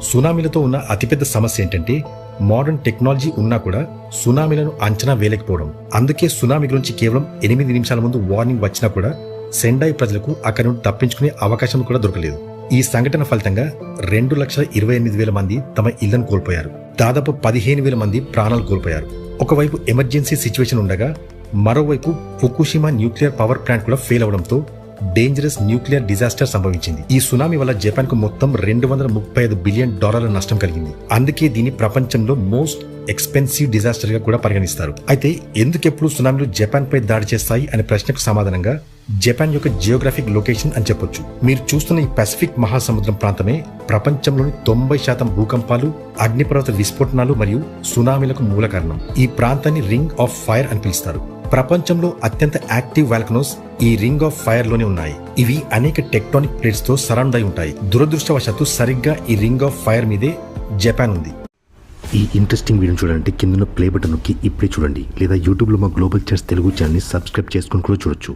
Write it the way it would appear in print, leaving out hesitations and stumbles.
సునామీలతో ఉన్న అతిపెద్ద సమస్య ఏంటంటే మోడర్న్ టెక్నాలజీ ఉన్నా కూడా సునామీలను అంచనా వేయలేకపోవడం. అందుకే సునామీ గురించి కేవలం 8 నిమిషాల ముందు వార్నింగ్ వచ్చినా కూడా సెండాయి ప్రజలకు అక్కడి నుండి తప్పించుకునే అవకాశం కూడా దొరకలేదు. ఈ సంఘటన ఫలితంగా 2,28,000 మంది తమ ఇళ్లను కోల్పోయారు. దాదాపు 15,000 మంది ప్రాణాలు కోల్పోయారు. ఒకవైపు ఎమర్జెన్సీ సిచ్యువేషన్ ఉండగా మరోవైపు ఫుకుషిమా న్యూక్లియర్ పవర్ ప్లాంట్ కూడా ఫెయిల్ అవడంతో డేంజరస్ న్యూక్లియర్ డిజాస్టర్ సంభవించింది. ఈ సునామీ వల్ల జపాన్ కు మొత్తం $235 బిలియన్ నష్టం కలిగింది. అందుకే దీన్ని ప్రపంచంలో మోస్ట్ ఎక్స్పెన్సివ్ డిజాస్టర్ గా కూడా పరిగణిస్తారు. అయితే ఎందుకెప్పుడు సునామీలు జపాన్ పై దాడి చేస్తాయి అనే ప్రశ్నకు సమాధానంగా జపాన్ యొక్క జియోగ్రాఫిక్ లొకేషన్ అని చెప్పొచ్చు. మీరు చూస్తున్న ఈ పసిఫిక్ మహాసముద్రం ప్రాంతమే ప్రపంచంలోని 90% భూకంపాలు, అగ్నిపర్వత విస్ఫోటనాలు మరియు సునామీలకు మూల కారణం. ఈ ప్రాంతాన్ని రింగ్ ఆఫ్ ఫైర్ అని పిలుస్తారు. ప్రపంచంలో అత్యంత యాక్టివ్ వాల్కనోస్ ఈ రింగ్ ఆఫ్ ఫైర్ లోనే ఉన్నాయి. ఇవి అనేక టెక్టానిక్ ప్లేట్స్ తో సరౌండ్ అయి ఉంటాయి. దురదృష్టవశాత్తు సరిగ్గా ఈ రింగ్ ఆఫ్ ఫైర్ మీదే జపాన్ ఉంది. ఈ ఇంట్రెస్టింగ్ వీడియో చూడాలంటే కింద ప్లే బటన్ నొక్కి ఇప్పుడే చూడండి, లేదా యూట్యూబ్లో మా గ్లోబల్ చాట్స్ తెలుగు ఛానల్ని సబ్స్క్రైబ్ చేసుకుని కూడా చూడొచ్చు.